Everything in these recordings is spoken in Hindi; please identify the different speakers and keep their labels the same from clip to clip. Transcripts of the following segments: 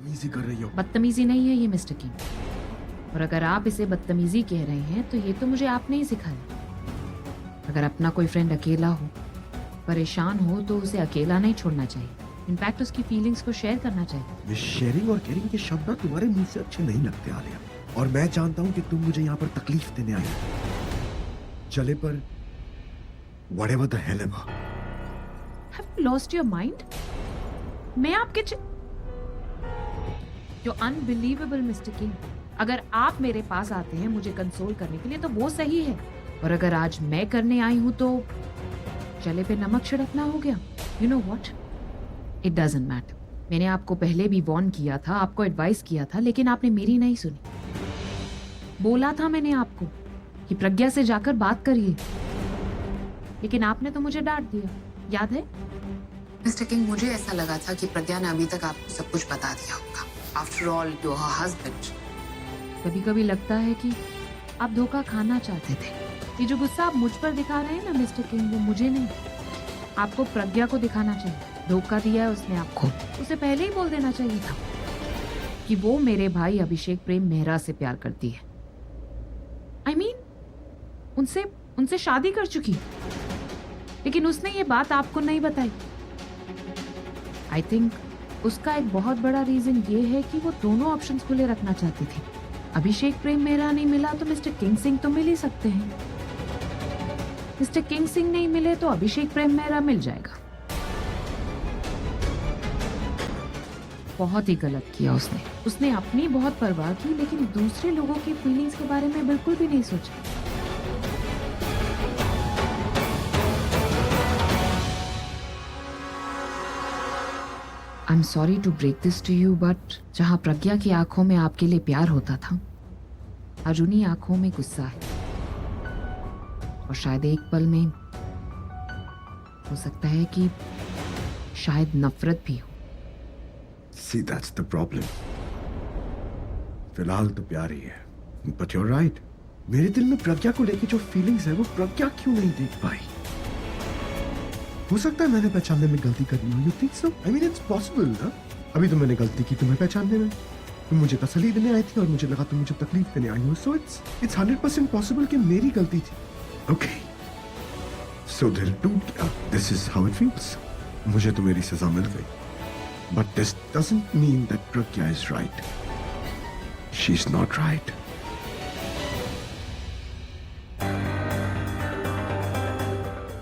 Speaker 1: बदतमीजी कर रही हो।
Speaker 2: बदतमीजी नहीं है ये मिस्टर किंग, और अगर आप इसे बदतमीजी कह रहे हैं तो ये तो मुझे आपने ही सिखाया। अगर अपना कोई फ्रेंड अकेला हो, परेशान हो, तो उसे अकेला नहीं छोड़ना चाहिए। इनफैक्ट उसकी फीलिंग्स को शेयर करना चाहिए।
Speaker 1: ये शेयरिंग और केयरिंग के शब्द ना तुम्हारे मुंह से अच्छे नहीं लगते आलिया, और मैं जानता हूँ कि तुम मुझे यहाँ पर तकलीफ देने आई हो। चले पर whatever the hell ever.
Speaker 2: Have you lost your mind? मैं आपके You're unbelievable, मिस्टर किंग। अगर आप मेरे पास आते हैं मुझे कंसोल करने के लिए तो वो सही है, और अगर आज मैं करने आई हूं तो चले पे नमक छिड़कना हो गया। You know what? It doesn't matter. मैंने आपको पहले भी वॉर्न किया था, आपको एडवाइस किया था, लेकिन आपने मेरी नहीं सुनी। बोला था मैंने आपको कि प्रज्ञा से जाकर बात करिए, लेकिन आपने तो मुझे डांट दिया, याद है?
Speaker 3: मिस्टर किंग, मुझे ऐसा लगा था कि प्रज्ञा ने अभी तक आपको सब कुछ बता दिया होगा। After all you are her husband.
Speaker 2: कभी कभी लगता है कि आप धोखा खाना चाहते थे। ये जो गुस्सा आप मुझ पर दिखा रहे हैं ना मिस्टर किंग, वो मुझे नहीं, आपको प्रज्ञा को दिखाना चाहिए। धोखा दिया है उसने आपको, उसे पहले ही बोल देना चाहिए था कि वो मेरे भाई अभिषेक प्रेम मेहरा से प्यार करती है। I mean, उनसे शादी कर चुकी, लेकिन उसने ये बात आपको नहीं बताई। आई थिंक उसका एक बहुत बड़ा रीजन ये है कि वो दोनों ऑप्शंस खुले रखना चाहती थी। अभिषेक प्रेम मेहरा नहीं मिला तो मिस्टर किंग सिंह तो मिल ही सकते हैं। मिस्टर किंग सिंह नहीं मिले तो अभिषेक प्रेम मेहरा मिल जाएगा। बहुत ही गलत किया उसने अपनी बहुत परवाह की, लेकिन दूसरे लोगों की फीलिंग्स के बारे में बिल्कुल भी नहीं सोचा। I am sorry to break this to you, but जहां प्रज्ञा की आंखों में आपके लिए प्यार होता था, आज उन्हीं आंखों में गुस्सा है, और शायद एक पल में हो सकता है कि शायद नफरत भी हो।
Speaker 1: See, that's the problem. फिलहाल तो प्यार ही है, but you're right. मेरे दिल में प्रज्ञा को लेके जो फीलिंग्स है वो प्रज्ञा क्यों नहीं देख पाई? हो सकता है मैंने पहचानने में गलती करी हो। You think so? I mean, it's possible ना? अभी तो मैंने गलती की तुम्हें पहचानने में। तुम मुझे तसल्ली देने आई थी और मुझे लगा तुम मुझे तकलीफ देने आई हो। So it's 100% possible कि मेरी गलती थी। Okay. So दिल टूट गया। This is how it feels. मुझे तो मेरी सजा मिल गई। But this doesn't mean that Pragya is right. She's not right.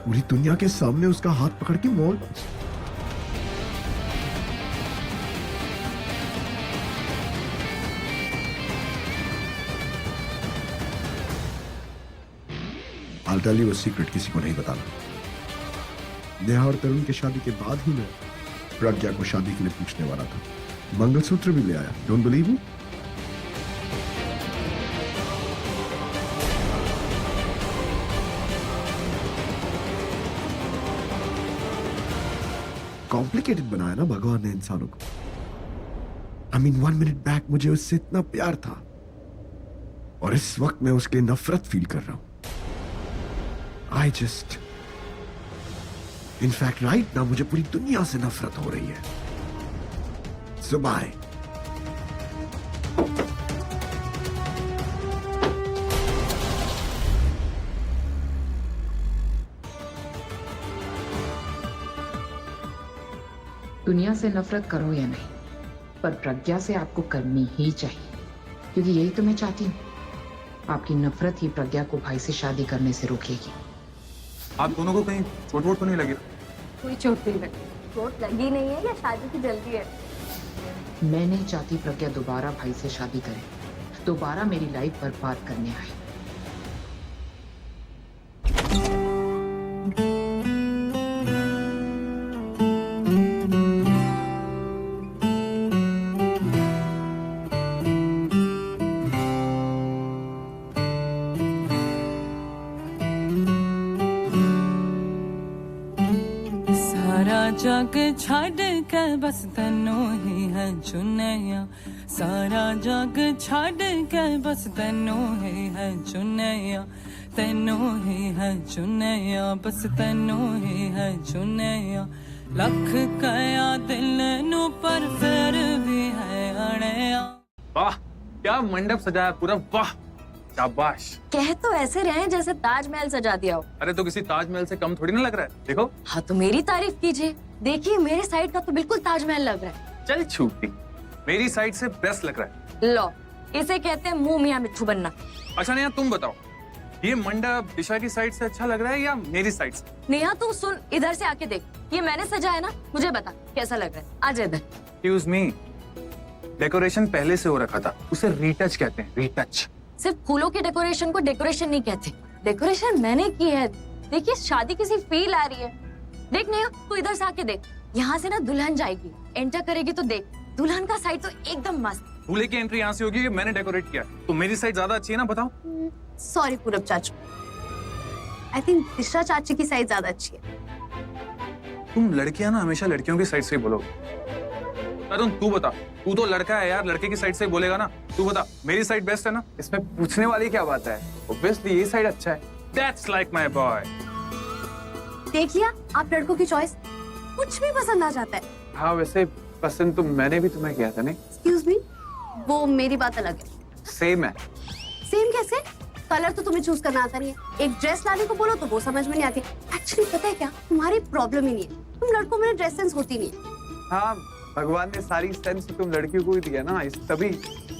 Speaker 1: पूरी दुनिया के सामने उसका हाथ पकड़ के मौत। I'll tell you a secret, किसी को नहीं बताना। नेहा और तरुण की शादी के बाद ही मैं प्रज्ञा को शादी के लिए पूछने वाला था। मंगलसूत्र भी ले आया। Don't believe me? कॉम्प्लिकेटेड बनाया ना भगवान ने इंसानों को। I mean, 1 minute बैक मुझे उससे इतना प्यार था, और इस वक्त मैं उसके नफरत फील कर रहा हूं। I just इनफैक्ट राइट ना मुझे पूरी दुनिया से नफरत हो रही है। So bye.
Speaker 2: दुनिया से नफरत करो या नहीं, पर प्रज्ञा से आपको करनी ही चाहिए, क्योंकि यही तो मैं चाहती हूँ। आपकी नफरत ही प्रज्ञा को भाई से शादी करने से रोकेगी।
Speaker 4: आप दोनों को कहीं चोट वोट तो नहीं लगी?
Speaker 5: कोई चोट नहीं लगी। चोट लगी नहीं है या शादी की जल्दी है?
Speaker 2: मैं नहीं चाहती प्रज्ञा दोबारा भाई से शादी करे, दोबारा मेरी लाइफ बर्बाद करने आए।
Speaker 6: जग छड़ के बस तैनू ही है चुनिया, सारा जग छड़ के बस तैनू ही है चुनिया, तैनू ही है चुनिया, बस तैनू ही है चुनिया। लख कया दिल नू पर फिर भी है
Speaker 4: वाह क्या मंडप सजाया पूरा, वाह शाबाश।
Speaker 5: कह तो ऐसे रहे हैं जैसे ताजमहल सजा दिया हो।
Speaker 4: अरे तो किसी ताजमहल से कम थोड़ी ना लग रहा है, देखो।
Speaker 5: हाँ तो मेरी तारीफ कीजिए, देखिए मेरे साइड का तो बिल्कुल ताजमहल लग रहा है।
Speaker 4: चल छूटी, मेरी साइड से बेस्ट लग रहा है।
Speaker 5: लो, इसे कहते हैं मुंह मियां मिट्ठू बनना।
Speaker 4: अच्छा नेहा तुम बताओ, ये मंडप दिशा की साइड से अच्छा लग रहा है या मेरी साइड से?
Speaker 5: नेहा तू सुन, इधर से आके देख, ये मैंने सजाया ना, मुझे बता कैसा लग रहा है। आजा इधर।
Speaker 4: एक्सक्यूज मी, डेकोरेशन पहले से हो रखा था, उसे रीटच कहते हैं, रीटच।
Speaker 5: सिर्फ फूलों के डेकोरेशन को डेकोरेशन नहीं कहते, डेकोरेशन मैंने की है। देखिए शादी की सी फील आ रही है। देख नेहा तू इधर से आके देख, यहाँ से ना दुल्हन जाएगी, एंटर करेगी तो देख, दुल्हन का साइड तो एकदम मस्त।
Speaker 4: दूल्हे की एंट्री यहाँ से होगी, मैंने डेकोरेट किया, तो मेरी साइड ज्यादा अच्छी है ना, बताओ।
Speaker 7: सॉरी पूरब चाचू, आई थिंक दिशा चाची की साइड ज्यादा अच्छी है।
Speaker 4: तुम लड़कियां ना हमेशा लड़कियों की साइड से ही बोलोगे। अरुण तू बता, तू तो लड़का है यार, लड़के की साइड से बोलेगा ना। तू बता मेरी साइड बेस्ट है ना?
Speaker 8: इसमें पूछने वाली क्या बात है, ऑब्वियसली ये साइड अच्छा है।
Speaker 4: That's like my boy।
Speaker 7: देख लिया, आप लड़कों की चॉइस, कुछ भी पसंद आ जाता है।
Speaker 8: हाँ वैसे पसंद तो मैंने भी तुम्हें किया था नहीं?
Speaker 7: एक्सक्यूज मी, वो मेरी बात अलग है।
Speaker 8: सेम है।
Speaker 7: सेम कैसे? कलर तो तुम्हें चूज करना आता नहीं है। एक ड्रेस लाने को बोलो तो वो समझ में नहीं आती। एक्चुअली पता है क्या, तुम्हारी प्रॉब्लम ही नहीं है, तुम लड़कों में ड्रेस सेंस होती नहीं है।
Speaker 8: हाँ भगवान ने सारी सेंस तुम लड़कियों को ही दिया ना, इस तभी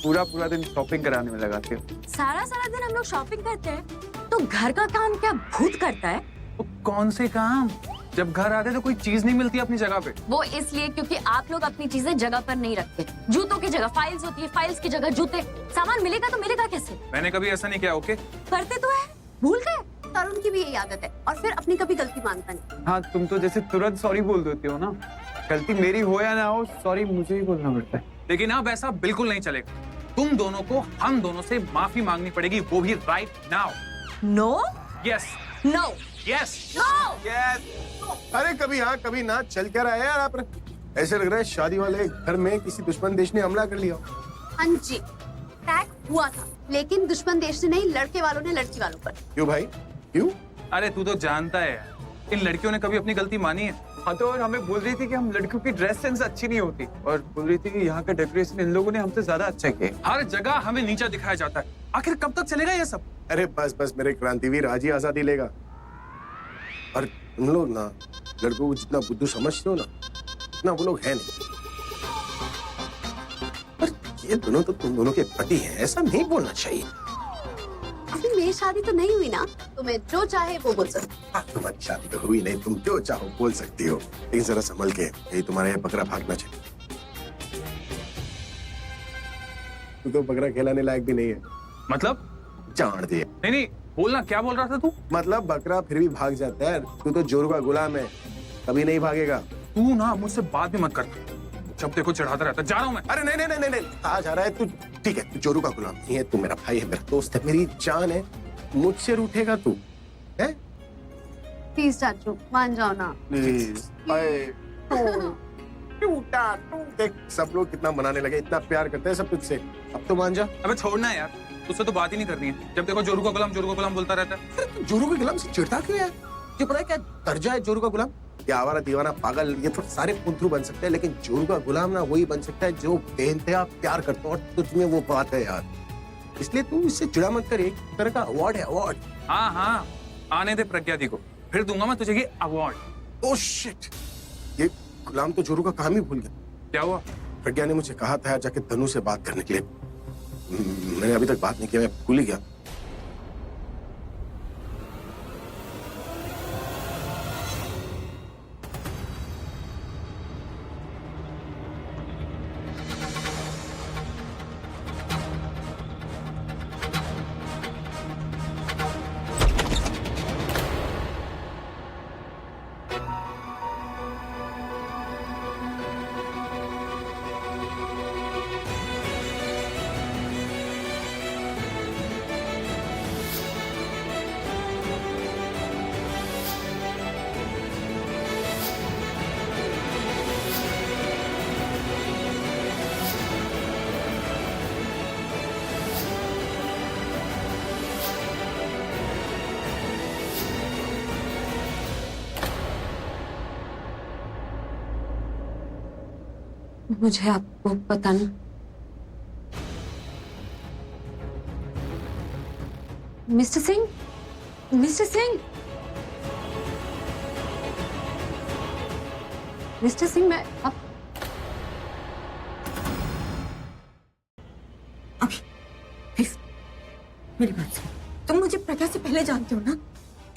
Speaker 8: पूरा दिन शॉपिंग कराने में लगाते हो।
Speaker 5: सारा दिन हम लोग शॉपिंग करते हैं, तो घर का काम क्या भूत करता है?
Speaker 4: तो कौन से काम? जब घर आते तो कोई चीज नहीं मिलती अपनी जगह पे।
Speaker 5: वो इसलिए क्योंकि आप लोग अपनी चीजें जगह पर नहीं रखते। जूतों की जगह फाइल्स होती है, फाइल्स की जगह जूते। सामान मिलेगा तो मिलेगा कैसे?
Speaker 4: मैंने कभी ऐसा नहीं किया, ओके?
Speaker 5: करते तो है, भूल गए।
Speaker 7: तरुण की भी यही आदत है, और फिर अपनी कभी गलती मानता नहीं।
Speaker 8: हाँ तुम तो जैसे तुरंत सॉरी बोल देते हो ना, गलती मेरी हो या ना हो, सॉरी मुझे ही बोलना पड़ता है।
Speaker 4: लेकिन अब ऐसा बिल्कुल नहीं चलेगा, तुम दोनों को हम दोनों से माफी मांगनी पड़ेगी, वो भी right now.
Speaker 5: No
Speaker 4: yes
Speaker 5: no
Speaker 4: yes
Speaker 5: no.
Speaker 1: अरे कभी हाँ कभी ना, चल क्या रहा है यार आप? ऐसे लग रहा है शादी वाले घर में किसी दुश्मन देश ने हमला कर लिया।
Speaker 7: हाँ जी, अटैक हुआ था, लेकिन दुश्मन देश से नहीं, लड़के वालों ने लड़की वालों पर।
Speaker 1: क्यों भाई, क्यों?
Speaker 4: अरे तू तो जानता है इन लड़कियों ने कभी अपनी गलती मानी है?
Speaker 8: हाँ तो और हमें बोल रही थी कि हम लड़कियों की ड्रेस सेंस अच्छी नहीं होती, और बोल रही थी कि यहाँ का डेकोरेशन इन लोगों ने हमसे ज्यादा अच्छा किया।
Speaker 4: हर जगह हमें नीचा दिखाया जाता है, आखिर कब तक चलेगा ये सब?
Speaker 1: अरे बस बस मेरे क्रांतिवीर, आज ही आजादी लेगा। और तुम लोग ना लड़कों को जितना बुद्धू समझते हो ना, इतना वो लोग है नहीं। पर ये दोनों तो तुम दोनों के पति हैं, ऐसा नहीं बोलना चाहिए।
Speaker 7: अभी मेरी शादी तो नहीं हुई ना, तुम्हें जो चाहे वो बोल सकते।
Speaker 1: हाँ, तुम्हारी शादी तो हुई नहीं, तुम जो चाहो बोल सकती हो, लेकिन जरा संभल के, यही तुम्हारा ये बकरा भागना चाहिए। तू तो बकरा खिलाने लायक भी नहीं है।
Speaker 4: मतलब?
Speaker 1: जान दे।
Speaker 4: नहीं बोलना, क्या बोल रहा था तू?
Speaker 1: मतलब बकरा फिर भी भाग जाता है, तू तो जोरू का गुलाम है, कभी नहीं भागेगा।
Speaker 4: तू ना मुझसे बात भी मत कर, जब देखो चढ़ाता रहता। जा रहा हूँ मैं।
Speaker 1: अरे नहीं, आ जा रहा है तू? ठीक है, तू जोरू का गुलाम नहीं है, तू मेरा भाई है, मेरा दोस्त है, मेरी जान है। मुझसे रूठेगा तू है?
Speaker 7: प्लीज चाचू मान जाओ ना।
Speaker 1: प्लीज। टूटा तू देख, सब लोग कितना मनाने लगे, इतना प्यार करते हैं सब तुझसे, अब तो मान जा।
Speaker 4: अबे छोड़ना है यार, उससे तो बात ही नहीं करनी है। जब देखो जोरू का गुलाम बोलता रहता है।
Speaker 1: अरे तू जोरू के गुलाम से चिढ़ता क्यों यार? ये पता है क्या दर्जा है जोरू का गुलाम? ये आवारा दीवाना पागल ये तो सारे पुंथरू बन सकते हैं, लेकिन जोरू का गुलाम ना वही बन सकता है जो बेइंतहा प्यार करता है, और तुझमें वो बात है यार। इसलिए तू इससे चिढ़ा मत कर, एक तरह का अवार्ड है, अवार्ड।
Speaker 4: हाँ आने दे प्रज्ञा दी को, फिर दूंगा मैं तुझे ये अवार्ड।
Speaker 1: ओह शिट, ये गुलाम तो जोरू का काम ही भूल गया।
Speaker 4: क्या हुआ?
Speaker 1: प्रज्ञा ने मुझे कहा था यार जाके धनु से बात करने के लिए, मैंने अभी तक बात नहीं किया, मैं भूल ही गया।
Speaker 7: मुझे आपको बताना,
Speaker 5: mister Singh, mister Singh, mister Singh, मैं अब
Speaker 9: अभी प्लीज मेरी बात सुनो। तुम मुझे प्रज्ञा से पहले जानते हो ना,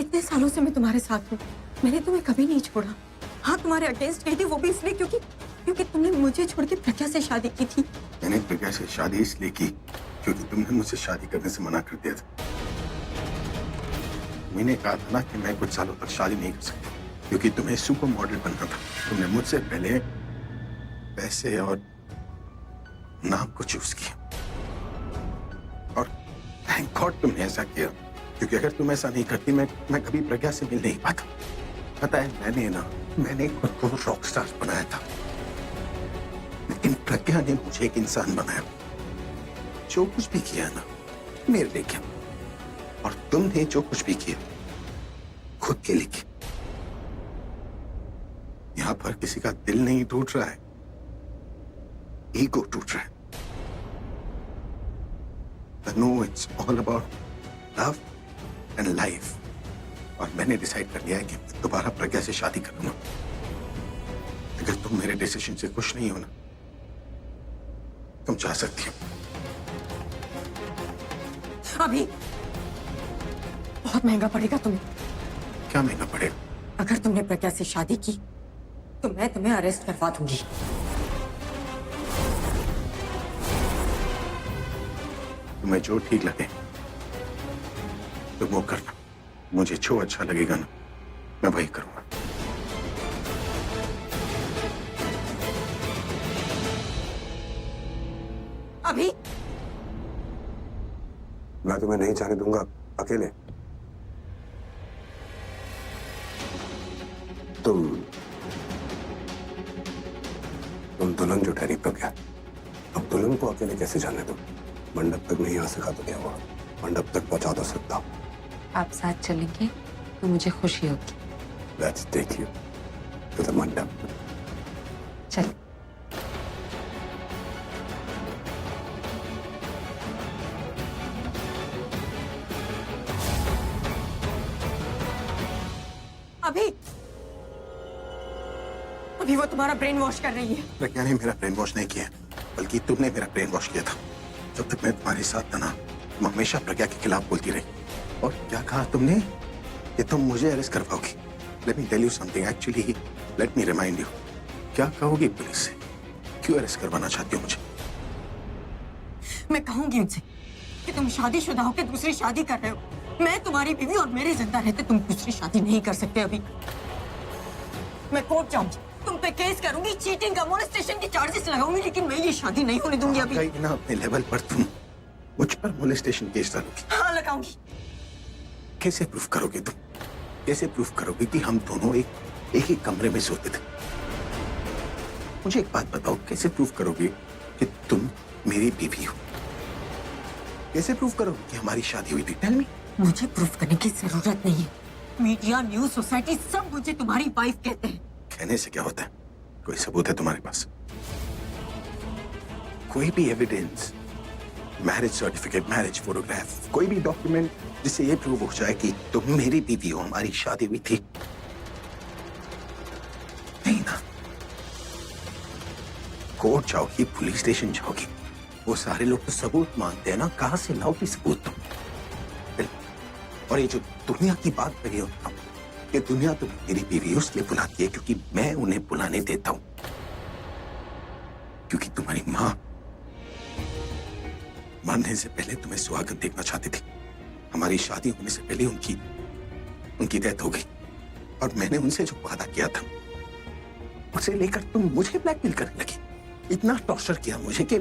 Speaker 9: इतने सालों से मैं तुम्हारे साथ हूँ, मैंने तुम्हें कभी नहीं छोड़ा। हाँ, तुम्हारे अगेंस्ट गई थी, वो भी इसलिए क्योंकि तुमने मुझे छोड़ के प्रज्ञा से शादी की थी।
Speaker 1: मैंने प्रज्ञा से शादी इसलिए की क्योंकि तुमने मुझसे शादी करने से मना कर दिया था। मैंने कहा था ना कि मैं कुछ सालों तक शादी नहीं कर सकता क्योंकि तुम्हें सुपर मॉडल बनना था। तुमने मुझसे पहले पैसे और नाम को चूज किया और थैंक गॉड तुमने ऐसा किया, क्योंकि अगर तुम ऐसा नहीं करती मैं कभी प्रज्ञा से मिल नहीं पाता। पता है मैंने खुद को रॉकस्टार बनाया था, लेकिन प्रज्ञा ने मुझे एक इंसान बनाया। जो कुछ भी किया ना मेरे लिए किया, और तुमने जो कुछ भी किया खुद के लिए किया। यहां पर किसी का दिल नहीं टूट रहा है, ईगो टूट रहा है। No, it's all about love and life. और मैंने डिसाइड कर लिया है कि दोबारा प्रज्ञा से शादी करूंगा। अगर तुम मेरे डिसीजन से खुश नहीं हो ना, तुम जा सकती हो।
Speaker 9: अभी बहुत महंगा पड़ेगा तुम्हें।
Speaker 1: क्या महंगा पड़ेगा?
Speaker 9: अगर तुमने प्रज्ञा से शादी की तो मैं तुम्हें अरेस्ट करवा दूंगी।
Speaker 1: तुम्हें जो ठीक लगे तुम वो करना। मुझे जो अच्छा लगेगा ना मैं वही करूंगा।
Speaker 9: अभी
Speaker 10: मैं तुम्हें नहीं जाने दूंगा अकेले। तुम दुल्हन जो ठहरी प्रज्ञा, अब दुल्हन को अकेले कैसे जाने दो? मंडप तक नहीं आ सका तो क्या हुआ, मंडप तक पहुंचा तो सकता।
Speaker 3: आप साथ चलेंगे तो मुझे खुशी होगी।
Speaker 10: Let's take you to the मंडप।
Speaker 3: चल।
Speaker 9: अभी वो तुम्हारा ब्रेन वॉश कर रही है।
Speaker 1: प्रज्ञा ने मेरा ब्रेन वॉश नहीं किया, बल्कि तुमने मेरा ब्रेन वॉश किया था। जब तक मैं तुम्हारे साथ था ना, तुम हमेशा प्रज्ञा के खिलाफ बोलती रही। और क्या कहा तुमने कि तुम मुझे अरेस्ट करवाओगी? Let me tell you something, actually let me remind you. क्या कहोगी पुलिस से? क्यों अरेस्ट करवाना चाहती हो मुझे?
Speaker 9: मैं कहूंगी उनसे कि तुम शादीशुदा होकर दूसरी शादी कर रहे हो। मैं तुम्हारी बीवी और मेरे जिंदा रहते तुम दूसरी शादी नहीं कर सकते। अभी मैं कोर्ट जाऊंगी, तुम पे केस करूंगी, चीटिंग का, मोलेस्टेशन की चार्जेस लगाऊंगी, लेकिन मैं ये शादी नहीं होने दूंगी। अभी
Speaker 1: ना अपने लेवल पर तुम मुझ पर मोलेस्टेशन केस डालोगी?
Speaker 9: हाँ, लगाऊंगी।
Speaker 1: कैसे प्रूफ करोगे तुम? कैसे प्रूफ करोगे कि हम दोनों एक ही कमरे में सोते थे? मुझे एक बात बताओ, कैसे प्रूफ करोगे कि तुम मेरी बीवी हो? कैसे प्रूफ करोगे कि हमारी शादी हुई थी? Tell me.
Speaker 9: मुझे प्रूफ करने की जरूरत नहीं है। मीडिया, न्यूज, सोसाइटी सब मुझे तुम्हारी वाइफ कहते हैं।
Speaker 1: कहने से क्या होता है? कोई सबूत है तुम्हारे पास? कोई भी evidence, marriage certificate, marriage photograph, कोई भी डॉक्यूमेंट जिससे ये प्रूव हो जाए कि तुम मेरी बीवी हो, हमारी शादी हुई थी? नहीं ना। कोर्ट जाओगी, पुलिस स्टेशन जाओगी, वो सारे लोग तो सबूत मांगते हैं ना। कहां से लाओगी सबूत तुम? और ये जो दुनिया की बात कही हो कि दुनिया तो मेरी बीवी उसलिए बुलाती है क्योंकि मैं उन्हें बुलाने देता हूं, क्योंकि तुम्हारी मां मरने से पहले तुम्हें सुहागन देखना चाहती थी। हमारी शादी होने से पहले उनकी डेथ हो गई, और मैंने उनसे जो वादा किया था उसे लेकर तुम मुझे ब्लैकमेल करने लगी। इतना टॉर्चर किया मुझे कि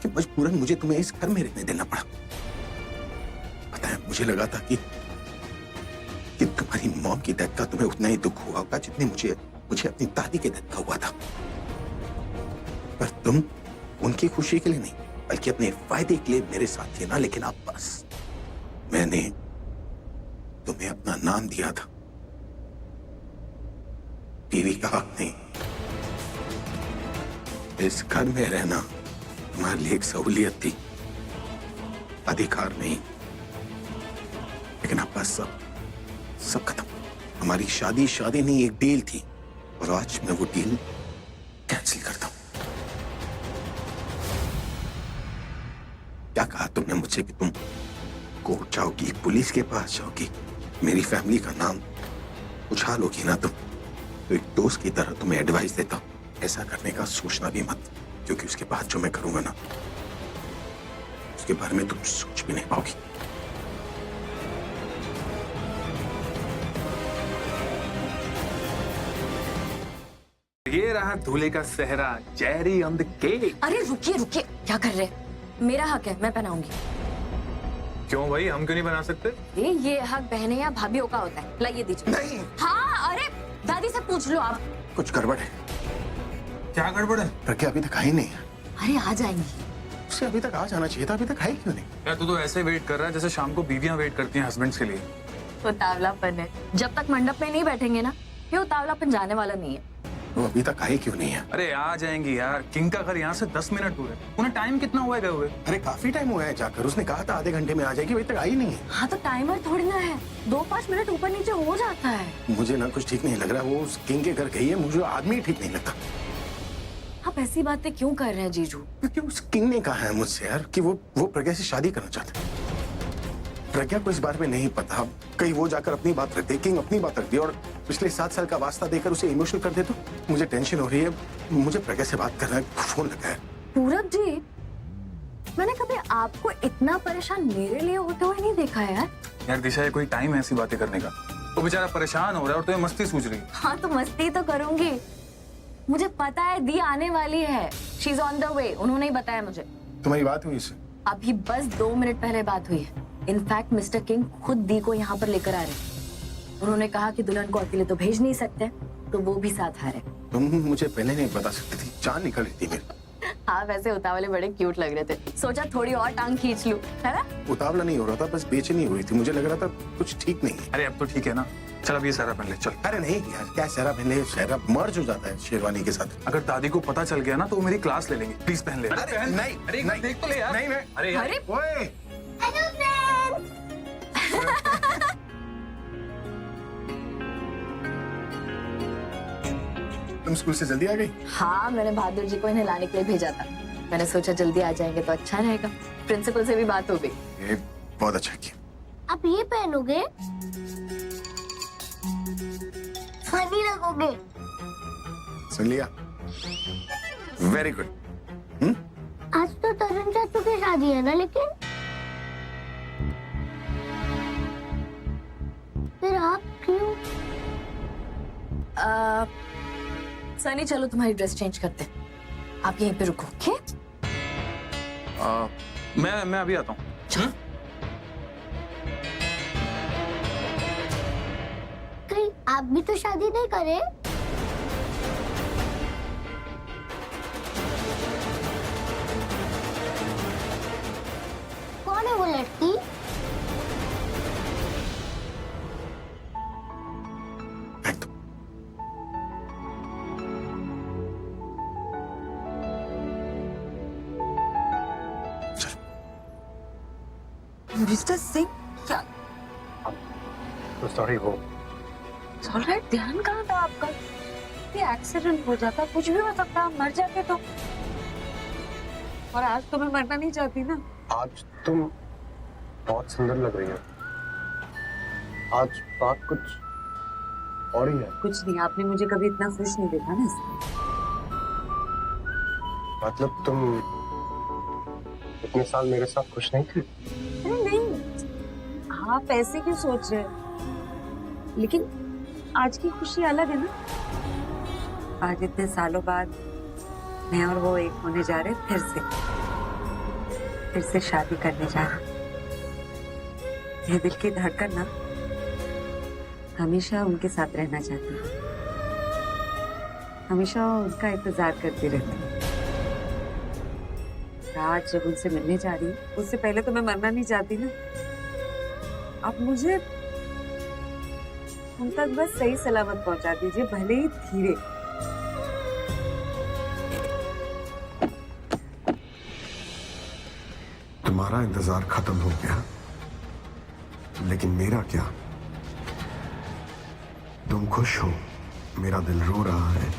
Speaker 1: मजबूरन मुझे तुम्हें इस घर में रहने देना पड़ा। पता है, मुझे लगा था कि तुम्हारी मॉम की डेथ का तुम्हें उतना ही दुख हुआ होगा जितने मुझे अपनी दादी के डेथ का हुआ था। पर तुम उनकी खुशी के लिए नहीं, बल्कि अपने फायदे के लिए मेरे साथ थे ना। लेकिन अब बस, मैंने तुम्हें अपना नाम दिया था, बीवी का हक नहीं। इस घर में रहना तुम्हारे लिए एक सहूलियत थी, अधिकार नहीं।
Speaker 10: लेकिन अब बस सब खत्म। हमारी शादी नहीं, एक डील थी, और आज मैं वो डील कैंसिल करता हूं। क्या कहा तुमने मुझसे कि तुम कोर्ट जाओगी, पुलिस के पास जाओगी, मेरी फैमिली का नाम उछालोगी ना तुम? तो एक दोस्त की तरह तुम्हें एडवाइस देता हूं, ऐसा करने का सोचना भी मत, क्योंकि उसके बाद जो मैं करूंगा ना, उसके बारे में तुम सोच भी नहीं पाओगी।
Speaker 4: ये रहा दूल्हे का सेहरा, चेरी ऑन द केक।
Speaker 5: अरे रुकिए रुकिए, क्या कर रहे हैं? मेरा हक है, मैं पहनाऊंगी।
Speaker 4: क्यों भाई, हम क्यों नहीं बना सकते?
Speaker 5: ये हक बहने या भाभीियों का होता है। लाइए दीजिए।
Speaker 10: नहीं।
Speaker 5: हाँ, अरे दादी से पूछ लो आप।
Speaker 10: कुछ गड़बड़ है।
Speaker 4: क्या गड़बड़ है?
Speaker 10: प्रज्ञा अभी तक आई नहीं है।
Speaker 5: अरे आ जाएंगी।
Speaker 10: उसे अभी तक आ जाना चाहिए था, अभी तक आई क्यों नहीं?
Speaker 4: यार तू तो ऐसे वेट कर रहा है जैसे शाम को बीवियां वेट करती हैं हस्बैंड्स के लिए।
Speaker 5: उतावलापन है। जब तक मंडप में नहीं बैठेंगे ना, ये उतावलापन जाने वाला नहीं है।
Speaker 10: वो अभी तक आई क्यों नहीं है?
Speaker 4: अरे आ जाएंगी यार, किंग का घर यहाँ से 10 मिनट दूर है। उन्हें टाइम कितना हुआ है गए हुए?
Speaker 10: अरे काफी टाइम हुआ है जाकर, उसने कहा था आधे घंटे में आ जाएगी, अभी तक आई नहीं है।
Speaker 5: हाँ तो टाइमर थोड़ी ना है, 2-5 मिनट ऊपर नीचे हो जाता है।
Speaker 10: मुझे ना कुछ ठीक नहीं लग रहा, वो उस किंग के घर गई है, मुझे आदमी ठीक नहीं लगता।
Speaker 5: आप ऐसी बातें क्यों कर रहे हैं जीजू?
Speaker 10: क्योंकि उस किंग ने कहा है मुझसे यार कि वो प्रज्ञा से शादी करना चाहता है। प्रज्ञा को इस बारे में नहीं पता, कहीं वो जाकर अपनी बात रख दे, किंग अपनी बात रख दे और पिछले 7 साल का वास्ता देकर उसे इमोशनल कर दे, तो मुझे टेंशन हो रही है। मुझे प्रज्ञा से बात करना है, फोन लगा है।
Speaker 5: पूरब जी, मैंने कभी आपको इतना परेशान मेरे लिए होते हुए नहीं देखा है यार।
Speaker 4: यार दिशा, ये कोई टाइम है ऐसी बातें करने का? वो बेचारा परेशान हो रहा है और तुम्हें मस्ती सूझ रही है।
Speaker 5: हाँ तो मस्ती तो करूंगी, मुझे पता है दी आने वाली है। She is on the way, उन्होंने ही बताया मुझे।
Speaker 10: तुम्हारी बात हुई इससे?
Speaker 5: अभी बस 2 मिनट पहले बात हुई है। इनफैक्ट मिस्टर किंग खुद दी को यहाँ पर लेकर आ रहे हैं। उन्होंने कहा कि दुल्हन को अकेले तो भेज नहीं सकते, तो वो भी साथ आ रहे।
Speaker 10: तुम मुझे पहले नहीं बता सकती थी, जान निकल रही थी मेरी।
Speaker 5: हाँ वैसे उतावले बड़े क्यूट लग रहे थे, सोचा थोड़ी और टांग खींच लूं, है ना?
Speaker 10: उतावला नहीं हो रहा था, बस बेचैनी हो रही थी, मुझे लग रहा था कुछ ठीक नहीं है।
Speaker 4: अरे अब तो ठीक है ना, चल अब ये सहरा पहन ले, चल।
Speaker 10: अरे नहीं यार, क्या सहरा पहन ले? सहरा मर्ज हो जाता है शेरवानी के साथ।
Speaker 4: अगर दादी को पता चल गया ना तो वो मेरी क्लास ले लेंगे। प्लीज पहन ले।
Speaker 10: अरे
Speaker 4: पहन।
Speaker 10: नहीं,
Speaker 4: अरे
Speaker 10: नहीं,
Speaker 4: देख तो ले यार।
Speaker 10: नहीं, मैं
Speaker 4: अरे यार।
Speaker 5: अरे
Speaker 10: ओए, तुम स्कूल से जल्दी आ गई?
Speaker 5: हाँ, मैंने बहादुर जी को इन्हें लाने के लिए भेजा था। मैंने सोचा जल्दी आ जाएंगे तो अच्छा रहेगा। प्रिंसिपल से भी बात हो गई।
Speaker 10: ये बहुत अच्छा किया।
Speaker 7: आप ये पहनोगे? फनी लगोगे।
Speaker 10: सुन लिया? Very good.
Speaker 7: आज तो तरुण चाचू की शादी है ना, लेकिन फिर आप क्यों?
Speaker 5: सनी चलो तुम्हारी ड्रेस चेंज करते हैं, आप यहीं पे रुको। ओके?
Speaker 4: मैं अभी आता हूँ।
Speaker 7: कहीं आप भी तो शादी नहीं करे? कौन है वो लड़की?
Speaker 9: मिस्टर सिंह, क्या?
Speaker 10: सॉरी, वो
Speaker 2: ऑलराइट, ध्यान कहाँ था आपका? ये एक्सीडेंट हो जाता, कुछ भी हो सकता, मर जाते तो। और आज तो मैं मरना नहीं चाहती ना।
Speaker 10: आज तुम बहुत सुंदर लग रही हो। आज बात कुछ और ही है।
Speaker 2: कुछ नहीं, आपने मुझे कभी इतना खुश नहीं देखा ना, इसलिए।
Speaker 10: मतलब तुम इतने साल मेरे साथ खुश नहीं थे?
Speaker 2: अरे नहीं, आप ऐसे क्यों सोच रहे हैं? लेकिन आज की खुशी अलग है ना। आज इतने सालों बाद मैं और वो एक होने जा रहे, फिर से शादी करने जा रहा। ये दिल की धड़कन ना हमेशा उनके साथ रहना चाहती है, हमेशा उनका इंतजार करती रहती है। आज जब उनसे मिलने जा रही हूँ, उससे पहले तो मैं मरना नहीं चाहती ना। आप मुझे उन तक बस सही सलामत पहुंचा दीजिए, भले ही धीरे।
Speaker 1: तुम्हारा इंतजार खत्म हो गया, लेकिन मेरा क्या? तुम खुश हो, मेरा दिल रो रहा है।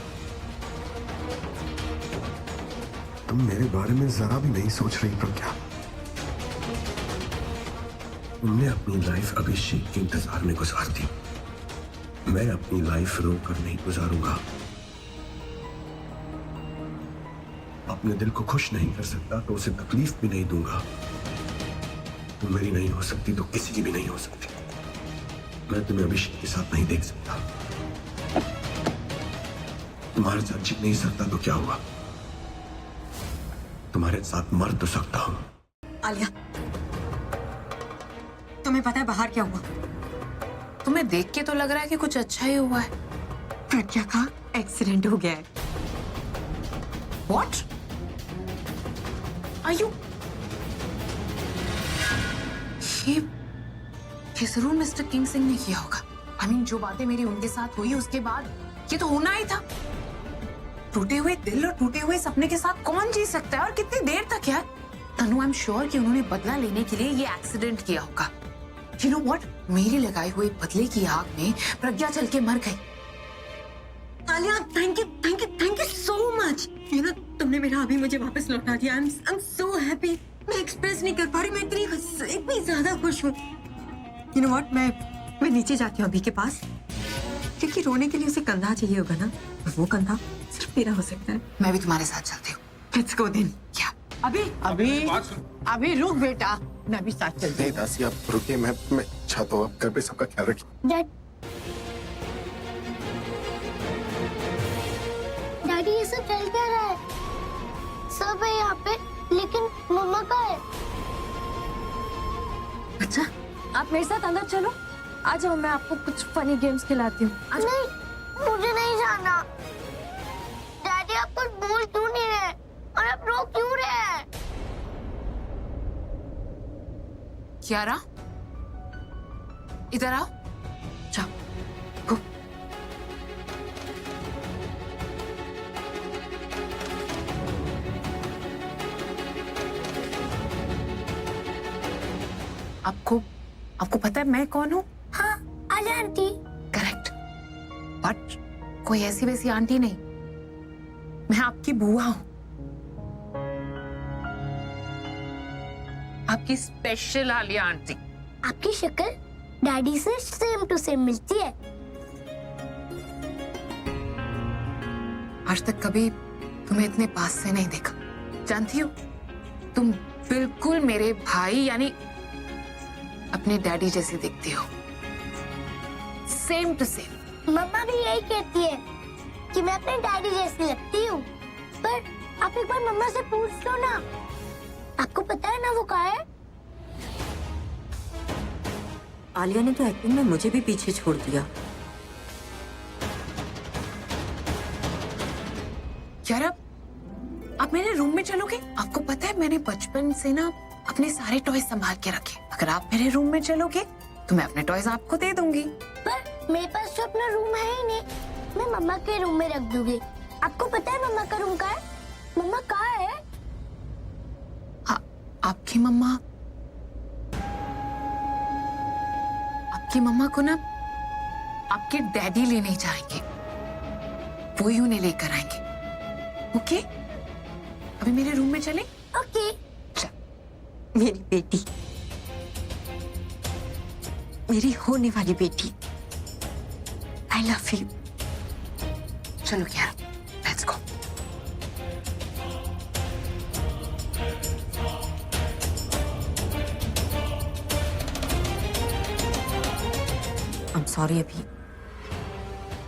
Speaker 1: तुम मेरे बारे में जरा भी नहीं सोच रही प्रज्ञा। तुमने अपनी लाइफ अभिषेक के इंतजार में गुजार दी। मैं अपनी लाइफ रोकर नहीं गुजारूंगा। अपने दिल को खुश नहीं कर सकता तो उसे तकलीफ भी नहीं दूंगा। तुम मेरी नहीं हो सकती तो किसी की भी नहीं हो सकती। मैं तुम्हें अभिषेक के साथ नहीं देख सकता। तुम्हारे साथ जी नहीं सकता तो क्या हुआ? तुम्हारे साथ मर तो सकता हूं।
Speaker 9: आलिया, तुम्हें पता है बाहर क्या हुआ?
Speaker 3: तुम्हें देख के तो लग रहा है कि कुछ अच्छा ही हुआ है।
Speaker 9: प्रज्ञा का एक्सीडेंट हो गया है।
Speaker 3: What? Are you? ये जरूर मिस्टर किंग सिंह ने किया होगा। I mean, जो बातें मेरी उनके साथ हुई उसके बाद ये तो होना ही था। टूटे हुए दिल और टूटे हुए सपने के साथ कौन जी सकता है और कितनी देर तक यार? तनु, आई एम श्योर कि उन्होंने बदला लेने के लिए ये एक्सीडेंट किया होगा। You know what? मेरी लगाई हुई बदले की आग में प्रज्ञा चल के मर गई।
Speaker 9: Alia, thank you so much. You know, तुमने मेरा अभी मुझे वापस लौटा दिया। I am so happy. मैं एक्सप्रेस नहीं कर पा रही, मैं इतनी ज्यादा खुश हूँ। यू नो व्हाट, मैं नीचे जाती हूँ अभी के पास, क्योंकि रोने के लिए उसे कंधा चाहिए होगा ना, और वो कंधा सिर्फ मेरा हो सकता है।
Speaker 3: मैं भी तुम्हारे साथ चलती हूँ।
Speaker 9: Let's go then.
Speaker 3: क्या?
Speaker 11: अभी रुक बेटा, मैं भी साथ चलती
Speaker 10: नहीं दासी, आप रुकिए। मैं चाहता हूँ आप घर पे सबका ख्याल रखिए।
Speaker 7: डैडी, ये सब चल क्या रहा है? सब है यहाँ पे, लेकिन मम्मा कहाँ है?
Speaker 5: अच्छा, आप मेरे साथ अंदर चलो। आ जाओ, मैं आपको कुछ फनी गेम्स खिलाती हूँ।
Speaker 7: नहीं, मुझे नहीं जाना। डैडी, आप कुछ बोल क्यों नहीं रहे और आप रो क्यों रहे हैं?
Speaker 3: कियारा, इधर आओ। जाओ, गो। आपको पता है मैं कौन हूँ?
Speaker 7: हाँ, आलिया आंटी।
Speaker 3: करेक्ट। बट कोई ऐसी वैसी आंटी नहीं, मैं आपकी बुआ हूँ। आपकी स्पेशल आलिया आंटी।
Speaker 7: आपकी शक्ल डैडी से सेम टू सेम मिलती है।
Speaker 3: आज तक कभी तुम्हें इतने पास से नहीं देखा। जानती हो, तुम बिल्कुल मेरे भाई यानी अपने डैडी जैसे दिखती हो, सेम टू सेम।
Speaker 7: मम्मा भी यही कहती है कि मैं अपने डैडी जैसी लगती हूँ। पर आप एक बार मम्मा से पूछ लो ना, आपको पता है ना वो कहाँ है?
Speaker 9: आलिया ने तो एक्टिंग में मुझे भी पीछे छोड़ दिया।
Speaker 3: यार, आप मेरे रूम में चलोगे? आपको पता है मैंने बचपन से ना अपने सारे टॉयज संभाल के रखे। अगर आप मेरे रूम में चलोगे तो मैं अपने टॉयज आपको दे दूंगी।
Speaker 7: पर मेरे पास तो अपना रूम है ही नहीं, मैं मम्मा के रूम में रख दूंगी। आपको पता है मम्मा का रूम कहाँ है? मम्मा कहाँ है?
Speaker 3: आपकी मम्मा को ना आपके डैडी लेने जाएंगे, वो ही उन्हें लेकर आएंगे। ओके, अभी मेरे रूम में चले?
Speaker 7: ओके।
Speaker 9: मेरी बेटी, मेरी होने वाली बेटी, आई लव यू।
Speaker 3: चलो क्या, लेट्स गो।
Speaker 9: I'm sorry अभी,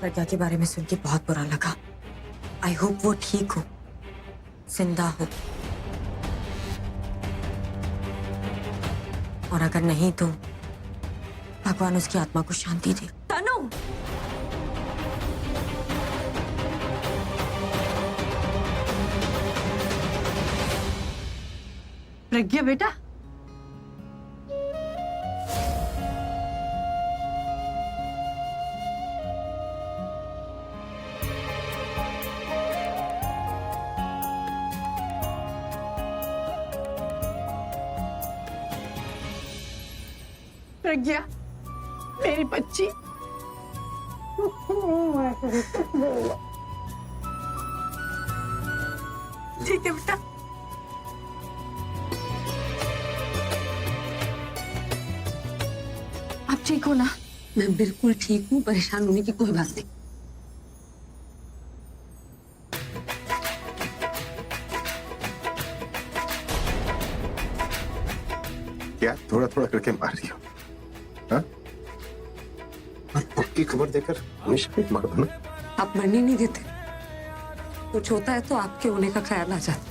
Speaker 9: प्रज्ञा के बारे में सुन के बहुत बुरा लगा। आई होप वो ठीक हो, जिंदा हो, और अगर नहीं तो भगवान उसकी आत्मा को शांति दे। तनु,
Speaker 11: प्रज्ञा बेटा, प्रज्ञा, मेरी बच्ची। ठीक है बेटा।
Speaker 9: आप ठीक हो ना? मैं बिल्कुल ठीक हूँ, परेशान होने की कोई बात नहीं।
Speaker 10: क्या थोड़ा थोड़ा करके मार रही हो? हाँ? और पक्की खबर देकर हमेशा भी मार दो ना।
Speaker 9: आप मरने नहीं देते। कुछ होता है तो आपके होने का ख्याल आ जाता।